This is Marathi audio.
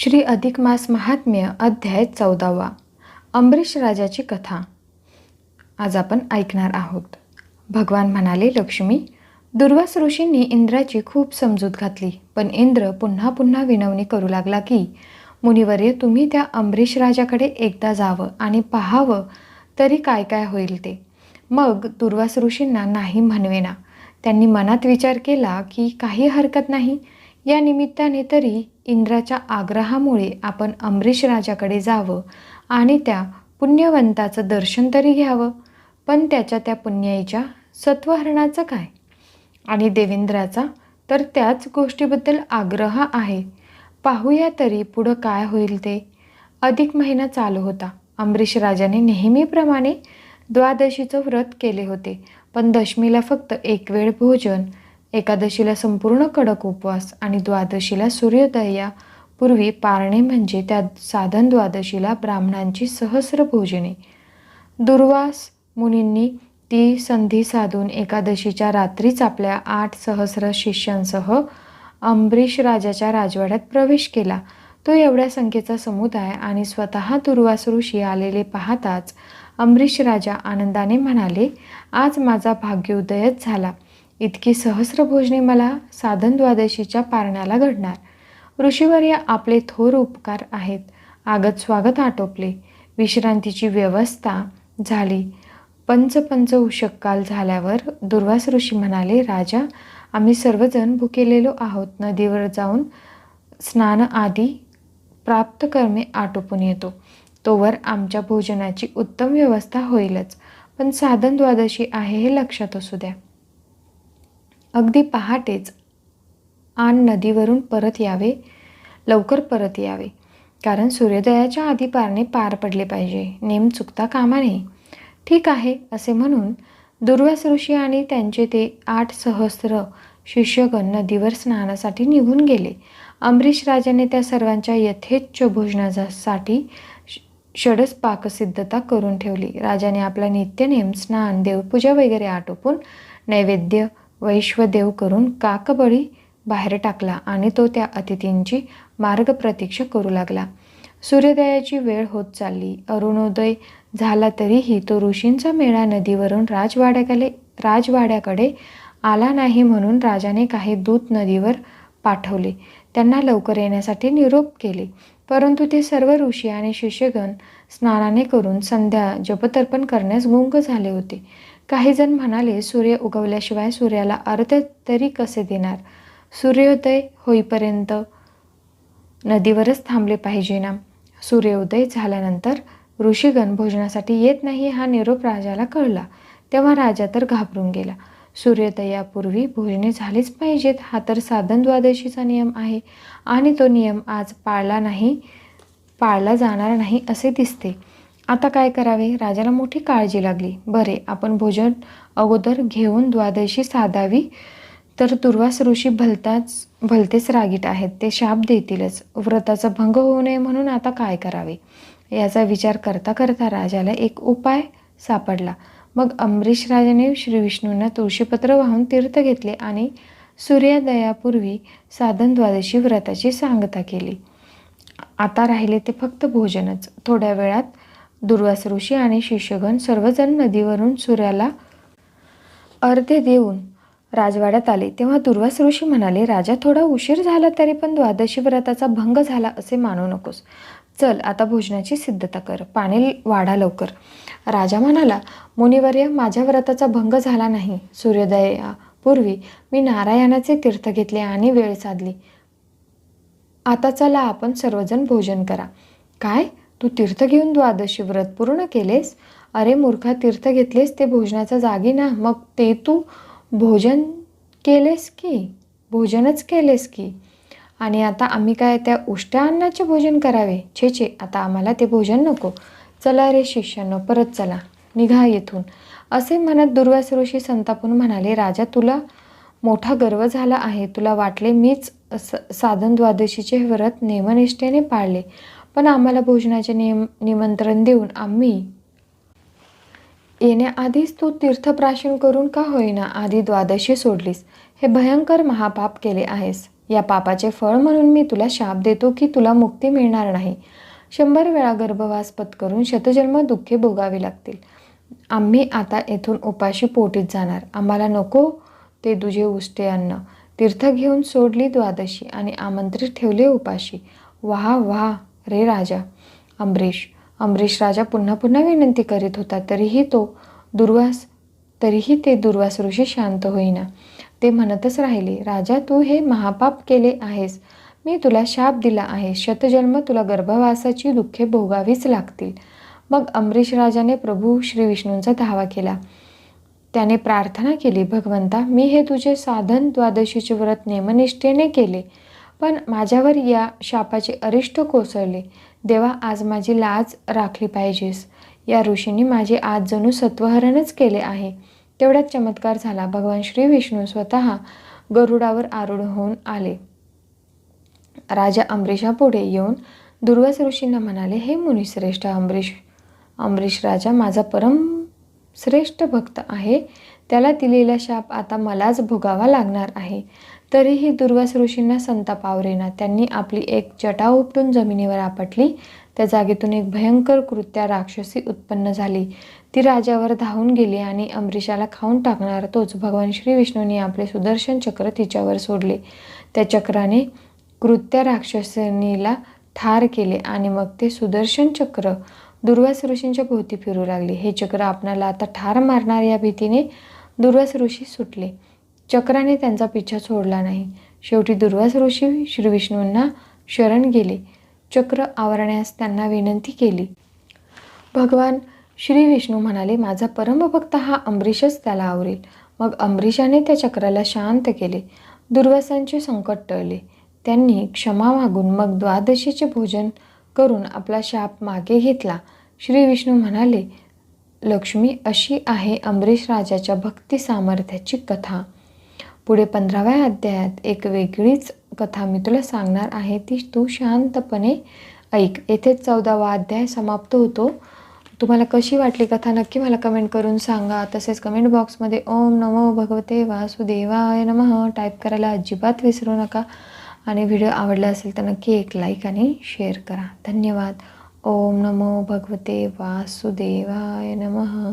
श्री अधिक मास महात्म्य अध्याय 14वा. अंबरीश राजाची कथा आज आपण ऐकणार आहोत. भगवान म्हणाले, लक्ष्मी, दुर्वास ऋषींनी इंद्राची खूप समजूत घातली, पण इंद्र पुन्हा पुन्हा विनवणी करू लागला की मुनिवर्य, तुम्ही त्या अंबरीश राजाकडे एकदा जावं आणि पाहावं तरी काय काय होईल ते. मग दुर्वास ऋषींना नाही म्हणवेना. त्यांनी मनात विचार केला की काही हरकत नाही, या निमित्ताने तरी इंद्राच्या आग्रहामुळे आपण अंबरीश राजाकडे जावं आणि त्या पुण्यवंताचं दर्शन तरी घ्यावं. पण त्याच्या त्या पुण्याईच्या सत्वहरणाचं काय? आणि देवेंद्राचा तर त्याच गोष्टीबद्दल आग्रह आहे. पाहूया तरी पुढं काय होईल ते. अधिक महिना चालू होता. अंबरीश राजाने नेहमीप्रमाणे द्वादशीचं व्रत केले होते, पण दशमीला फक्त एक वेळ भोजन, एकादशीला संपूर्ण कडक उपवास आणि द्वादशीला सूर्योदयापूर्वी पारणे म्हणजे त्या साधन द्वादशीला ब्राह्मणांची सहस्र भोजने. दुर्वास मुनींनी ती संधी साधून एकादशीच्या रात्रीच आपल्या 8 सहस्र शिष्यांसह अंबरीश राजाच्या राजवाड्यात प्रवेश केला. तो एवढ्या संख्येचा समुदाय आणि स्वतः दुर्वास ऋषी आलेले पाहताच अंबरीश राजा आनंदाने म्हणाले, आज माझा भाग्योदयच झाला. इतकी सहस्र भोजने मला साधन द्वादशीच्या पारण्याला घडणार. ऋषीवर्य, आपले थोर उपकार आहेत. आगत स्वागत आटोपले, विश्रांतीची व्यवस्था झाली. पंच उषक्काल झाल्यावर दुर्वास ऋषी म्हणाले, राजा, आम्ही सर्वजण भुकेलेलो आहोत. नदीवर जाऊन स्नान आदी प्राप्त कर्मे आटोपून येतो. तोवर आमच्या भोजनाची उत्तम व्यवस्था होईलच. पण साधन द्वादशी आहे हे लक्षात असू द्या. अगदी पहाटेच नदीवरून परत यावे, लवकर परत यावे, कारण सूर्योदयाच्या आधी पारणे पार पडले पाहिजे. नेम चुकता कामा नये. ठीक आहे, असे म्हणून दुर्वास ऋषी आणि त्यांचे ते 8 सहस्र शिष्यगण नदीवर स्नानासाठी निघून गेले. अंबरीश राजाने त्या सर्वांच्या यथेच्छ भोजनासाठी षडस पाकसिद्धता करून ठेवली. राजाने आपला नित्यनेम स्नान, देवपूजा वगैरे आटोपून नैवेद्य वैश्वदेव करून काकबळी बाहेर टाकला आणि तो त्या अतिथींची मार्ग प्रतीक्षा करू लागला. सूर्योदयाची वेळ होत चालली. अरुणोदय झाला तरीही तो ऋषींचा मेळा नदीवरून राजवाड्याकडे आला नाही, म्हणून राजाने काही दूत नदीवर पाठवले. त्यांना लवकर येण्यासाठी निरोप केले, परंतु ते सर्व ऋषी आणि शिष्यगण स्नानाने करून संध्या जपतर्पण करण्यास गुंग झाले होते. काही जण म्हणाले, सूर्य उगवल्याशिवाय सूर्याला अर्घ्य तरी कसे देणार? सूर्योदय होईपर्यंत नदीवरच थांबले पाहिजे ना. सूर्योदय झाल्यानंतर ऋषीगण भोजनासाठी येत नाही हा निरोप राजाला कळला. तेव्हा राजा तर घाबरून गेला. सूर्योदयापूर्वी भोजने झालीच पाहिजेत, हा तर साधन द्वादशीचा नियम आहे आणि तो नियम आज पाळला जाणार नाही असे दिसते. आता काय करावे? राजाला मोठी काळजी लागली. बरे, आपण भोजन अगोदर घेऊन द्वादशी साधावी, तर दुर्वास ऋषी भलतेच रागीट आहेत, ते शाप देतीलच. व्रताचा भंग होऊ नये म्हणून आता काय करावे याचा विचार करता करता राजाला एक उपाय सापडला. मग अंबरीश राजाने श्री विष्णूंना तुळशीपत्र वाहून तीर्थ घेतले आणि सूर्योदयापूर्वी साधन द्वादशी व्रताची सांगता केली. आता राहिले ते फक्त भोजनच. थोड्या वेळात दुर्वास ऋषी आणि शिष्यगण सर्वजण नदीवरून सूर्याला अर्घ्य देऊन राजवाड्यात आले. तेव्हा दुर्वास ऋषी म्हणाले, राजा, थोडा उशीर झाला तरी पण द्वादशी व्रताचा भंग झाला असे मानू नकोस. चल, आता भोजनाची सिद्धता कर, पाणी वाढा लवकर. राजा म्हणाला, मुनिवर्य, माझ्या व्रताचा भंग झाला नाही. सूर्योदयापूर्वी मी नारायणाचे तीर्थ घेतले आणि वेळ साधली. आता चला, आपण सर्वजण भोजन करा. काय, तू तीर्थ घेऊन द्वादशी व्रत पूर्ण केलेस? अरे मूर्खा, तीर्थ घेतलेस ते भोजनाच्या जागी ना, मग ते तू भोजनच केलेस की. आणि आता आम्ही काय त्या उष्ट्या अन्नाचे भोजन करावे? छे, आता आम्हाला ते भोजन नको. चला रे शिष्यानो, परत चला, निघा येथून. असे म्हणत दुर्वास ऋषी संतापून म्हणाले, राजा, तुला मोठा गर्व झाला आहे. तुला वाटले मीच साधन द्वादशीचे व्रत नेमनिष्ठेने पाळले, पण आम्हाला भोजनाचे निमंत्रण देऊन आम्ही येण्याआधीच तू तीर्थप्राशन करून का होईना आधी द्वादशी सोडलीस. हे भयंकर महापाप केले आहेस. या पापाचे फळ म्हणून मी तुला शाप देतो की तुला मुक्ती मिळणार नाही. 100 वेळा गर्भवास पत्करून शतजन्म दुःखे भोगावी लागतील. आम्ही आता येथून उपाशी पोटीत जाणार. आम्हाला नको ते तुझे उष्टे अन्न. तीर्थ घेऊन सोडली द्वादशी आणि आमंत्रित ठेवले उपाशी. वाह वाह रे राजा. अंबरीश राजा पुन्हा पुन्हा विनंती करीत होता. तरीही ते दुर्वास ऋषी शांत होईना. ते म्हणतच राहिले, राजा तू हे महापाप केले आहेस. मी तुला शाप दिला आहे. शतजन्म तुला गर्भवासाची दुःखे भोगावीच लागतील. मग अंबरीश राजाने प्रभू श्री विष्णूंचा धावा केला. त्याने प्रार्थना केली, भगवंता मी हे तुझे साधन द्वादशीचे व्रत नेमनिष्ठेने केले, पण माझ्यावर या शापाचे अरिष्ट कोसळले. देवा आज माझी लाज राखली पाहिजेस. या ऋषींनी माझे आज जणू सत्वहरणच केले आहे. तेवढ्यात चमत्कार झाला. भगवान श्री विष्णू स्वतः गरुडावर आरूढ होऊन आले. राजा अंबरीशापुढे येऊन दुर्वास ऋषींना म्हणाले, हे मुनिश्रेष्ठ अंबरीश राजा माझा परम श्रेष्ठ भक्त आहे. त्याला दिलेला शाप आता मलाच भोगावा लागणार आहे. तरीही दुर्वास ऋषींना संताप आवरेना. त्यांनी आपली एक जटा उपटून जमिनीवर आपटली. त्या जागेतून एक भयंकर कृत्या राक्षसी उत्पन्न झाली. ती राजावर धावून गेली आणि अंबरीशाला खाऊन टाकणार तोच भगवान श्री विष्णूंनी आपले सुदर्शन चक्र तिच्यावर सोडले. त्या चक्राने कृत्या राक्षसिनीला ठार केले आणि मग ते सुदर्शन चक्र दुर्वास ऋषींच्या भोवती फिरू लागले. हे चक्र आपणाला आता ठार मारणार या भीतीने दुर्वास ऋषी सुटले. चक्राने त्यांचा पिछा सोडला नाही. शेवटी दुर्वास ऋषी श्री विष्णूंना शरण गेले. चक्र आवरण्यास त्यांना विनंती केली. भगवान श्री विष्णू म्हणाले, माझा परमभक्त हा अंबरीशच त्याला आवरेल. मग अंबरीशाने त्या चक्राला शांत केले. दुर्वासांचे संकट टळले. त्यांनी क्षमा मागून मग द्वादशीचे भोजन करून आपला शाप मागे घेतला. श्री विष्णू म्हणाले, लक्ष्मी अशी आहे अंबरीश राजाच्या भक्ती सामर्थ्याची कथा. पुढे 15व्या अध्यायात एक वेगळीच कथा मी तुला सांगणार आहे. ती तू शांतपणे ऐक. येथेच 14वा अध्याय समाप्त होतो. तुम्हाला कशी वाटली कथा नक्की मला कमेंट करून सांगा. तसेच कमेंट बॉक्समध्ये ओम नमो भगवते वासुदेवाय नमः टाईप करायला अजिबात विसरू नका. आणि व्हिडिओ आवडला असेल तर नक्की एक लाईक आणि शेअर करा. धन्यवाद. ओम नमो भगवते वासुदेवाय नमः.